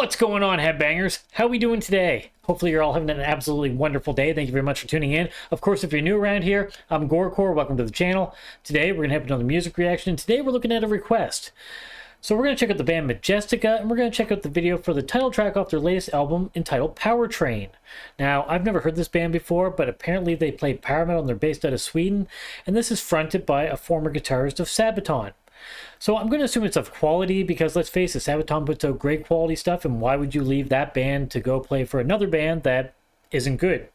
What's going on, headbangers? How are we doing today? Hopefully you're all having an absolutely wonderful day. Thank you very much for tuning in. Of course, if you're new around here, I'm GoreCore. Welcome to the channel. Today we're going to have another music reaction. Today we're looking at a request. So we're going to check out the band Majestica, and we're going to check out the video for the title track off their latest album entitled Powertrain. Now, I've never heard this band before, but apparently they play power metal and they're based out of Sweden, and this is fronted by a former guitarist of Sabaton. So I'm going to assume it's of quality because, let's face it, Sabaton puts out great quality stuff, and why would you leave that band to go play for another band that isn't good?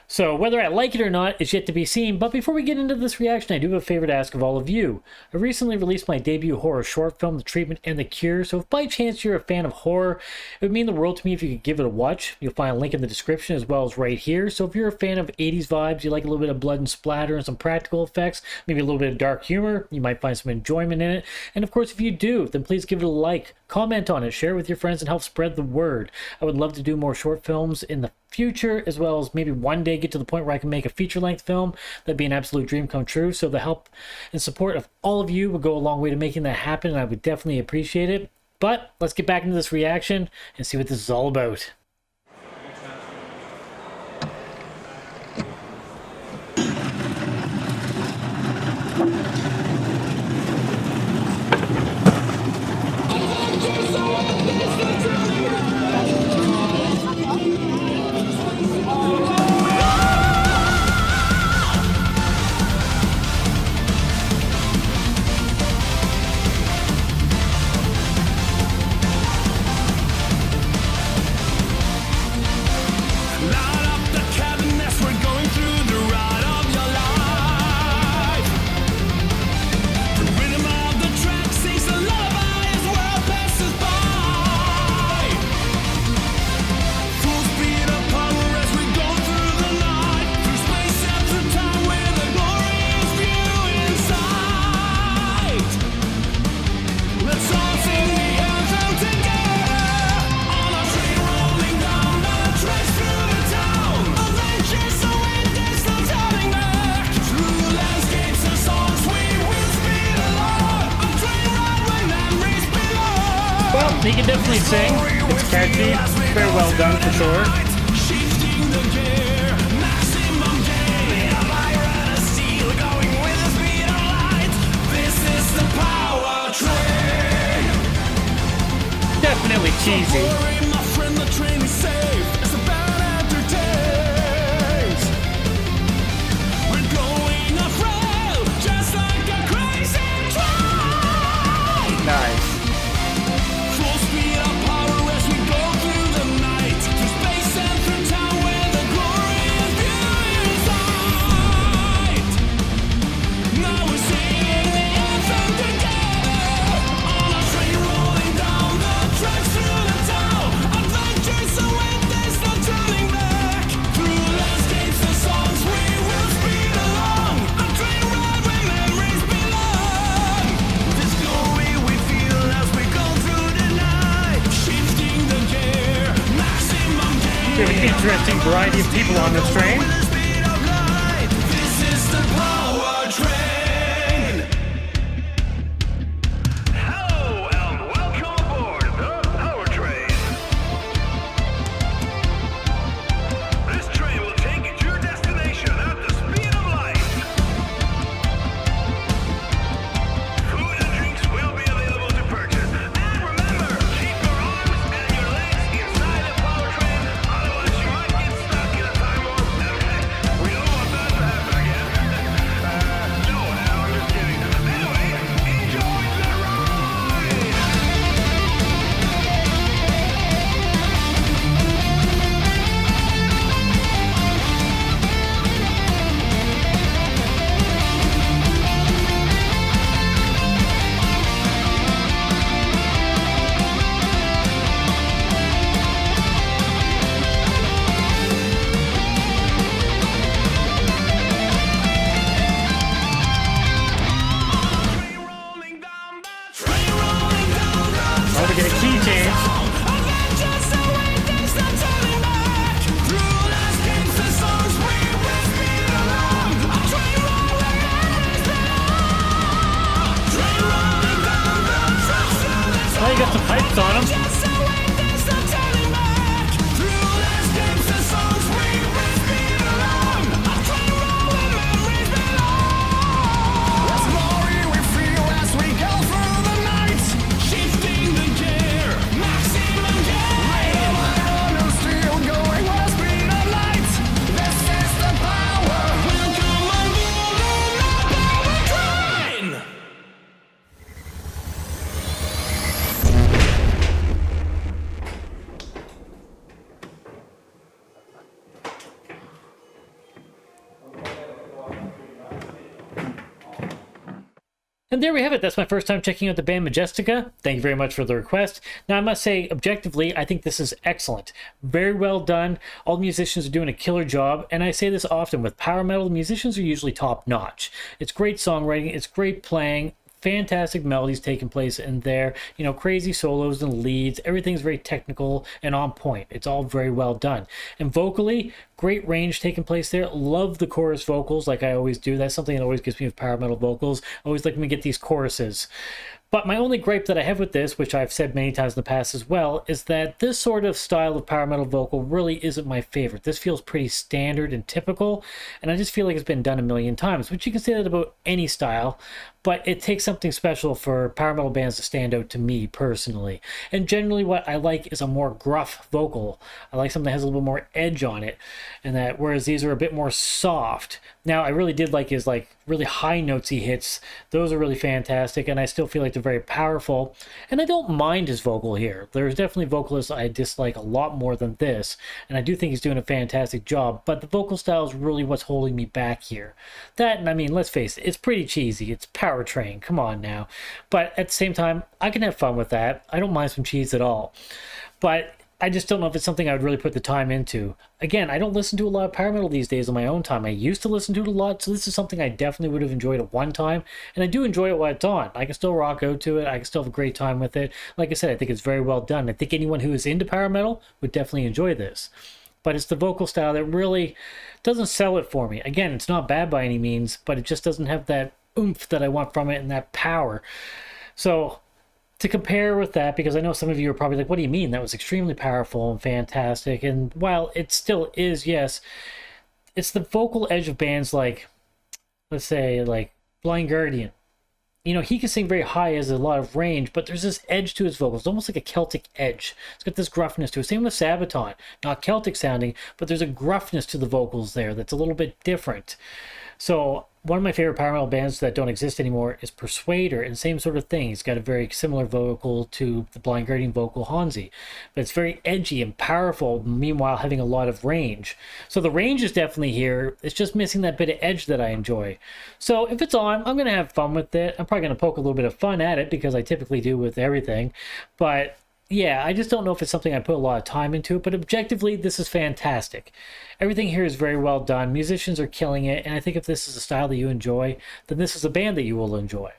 So whether I like it or not is yet to be seen, but before we get into this reaction, I do have a favor to ask of all of you. I recently released my debut horror short film, The Treatment and the Cure, so if by chance you're a fan of horror, it would mean the world to me if you could give it a watch. You'll find a link in the description as well as right here. So if you're a fan of 80s vibes, you like a little bit of blood and splatter and some practical effects, maybe a little bit of dark humor, you might find some enjoyment in it. And of course, if you do, then please give it a like, comment on it, share it with your friends, and help spread the word. I would love to do more short films in the future, as well as maybe one day get to the point where I can make a feature-length film. That'd be an absolute dream come true. So the help and support of all of you would go a long way to making that happen, and I would definitely appreciate it. But let's get back into this reaction and see what this is all about. He can definitely sing. It's catchy. Very well done for sure. Definitely cheesy. Nice. We have an interesting variety of people on this train. This is the Powertrain. Hello and welcome aboard the Powertrain. This train will take you to your destination at the speed of light. Food and drinks will be available to purchase. And remember, keep your arms and your legs inside the Powertrain. Otherwise, you might get stuck in a time warp. And there we have it. That's my first time checking out the band Majestica. Thank you very much for the request. Now, I must say, objectively, I think this is excellent. Very well done. All the musicians are doing a killer job, and I say this often. With power metal, musicians are usually top-notch. It's great songwriting, it's great playing, fantastic melodies taking place in there, you know, crazy solos and leads. Everything's very technical and on point. It's all very well done. And vocally, great range taking place there. Love the chorus vocals, like I always do. That's something that always gets me with power metal vocals. I always like when we get these choruses. But my only gripe that I have with this, which I've said many times in the past as well, is that this sort of style of power metal vocal really isn't my favorite. This feels pretty standard and typical, and I just feel like it's been done a million times, which you can say that about any style, but it takes something special for power metal bands to stand out to me personally. And generally what I like is a more gruff vocal. I like something that has a little bit more edge on it, and that whereas these are a bit more soft. Now, I really did like his like really high notes he hits. Those are really fantastic, and I still feel like they're very powerful. And I don't mind his vocal here. There's definitely vocalists I dislike a lot more than this, and I do think he's doing a fantastic job, but the vocal style is really what's holding me back here. That, and I mean, let's face it, it's pretty cheesy. It's Powertrain, come on now. But at the same time, I can have fun with that. I don't mind some cheese at all. But I just don't know if it's something I would really put the time into. Again, I don't listen to a lot of power metal these days on my own time. I used to listen to it a lot, so this is something I definitely would have enjoyed at one time, and I do enjoy it while it's on. I can still rock out to it. I can still have a great time with it. Like I said, I think it's very well done. I think anyone who is into power metal would definitely enjoy this. But it's the vocal style that really doesn't sell it for me. Again, it's not bad by any means, but it just doesn't have that oomph that I want from it and that power. So to compare with that, because I know some of you are probably like, what do you mean? That was extremely powerful and fantastic. And while it still is, yes, it's the vocal edge of bands like, let's say, like Blind Guardian. You know, he can sing very high, has a lot of range, but there's this edge to his vocals, almost like a Celtic edge. It's got this gruffness to it. Same with Sabaton. Not Celtic sounding, but there's a gruffness to the vocals there that's a little bit different. So one of my favorite power metal bands that don't exist anymore is Persuader, and same sort of thing. He's got a very similar vocal to the Blind Guardian vocal Hansi, but it's very edgy and powerful, meanwhile having a lot of range. So the range is definitely here. It's just missing that bit of edge that I enjoy. So if it's on, I'm going to have fun with it. I'm probably going to poke a little bit of fun at it, because I typically do with everything. But yeah, I just don't know if it's something I put a lot of time into, but objectively, this is fantastic. Everything here is very well done. Musicians are killing it, and I think if this is a style that you enjoy, then this is a band that you will enjoy.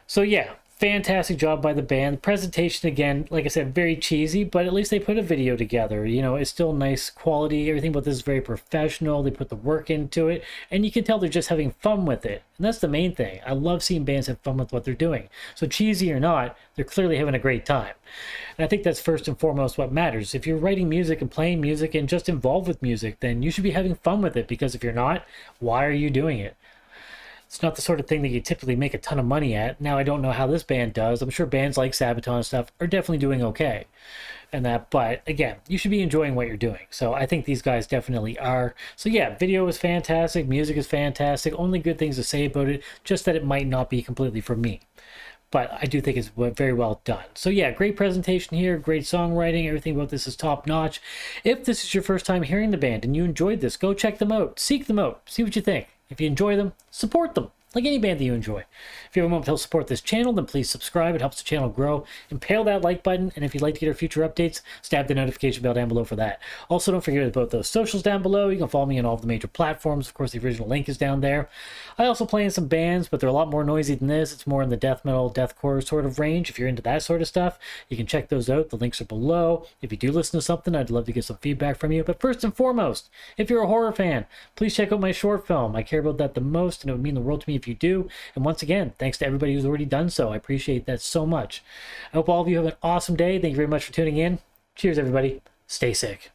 So yeah, fantastic job by the band. The presentation, again, like I said, very cheesy, but at least they put a video together. You know, it's still nice quality. Everything about this is very professional. They put the work into it, and you can tell they're just having fun with it. And that's the main thing. I love seeing bands have fun with what they're doing. So cheesy or not, they're clearly having a great time. And I think that's first and foremost what matters. If you're writing music and playing music and just involved with music, then you should be having fun with it, because if you're not, why are you doing it? It's not the sort of thing that you typically make a ton of money at. Now, I don't know how this band does. I'm sure bands like Sabaton and stuff are definitely doing okay. And that, but again, you should be enjoying what you're doing. So I think these guys definitely are. So yeah, video is fantastic. Music is fantastic. Only good things to say about it, just that it might not be completely for me. But I do think it's very well done. So yeah, great presentation here, great songwriting, everything about this is top notch. If this is your first time hearing the band and you enjoyed this, go check them out, seek them out, see what you think. If you enjoy them, support them, like any band that you enjoy. If you have a moment to help support this channel, then please subscribe. It helps the channel grow. Impale that like button, and if you'd like to get our future updates, stab the notification bell down below for that. Also, don't forget about those socials down below. You can follow me on all of the major platforms. Of course, the original link is down there. I also play in some bands, but they're a lot more noisy than this. It's more in the death metal, deathcore sort of range. If you're into that sort of stuff, you can check those out. The links are below. If you do listen to something, I'd love to get some feedback from you. But first and foremost, if you're a horror fan, please check out my short film. I care about that the most, and it would mean the world to me if you do. And once again, thanks to everybody who's already done so. I appreciate that so much. I hope all of you have an awesome day. Thank you very much for tuning in. Cheers, everybody. Stay sick.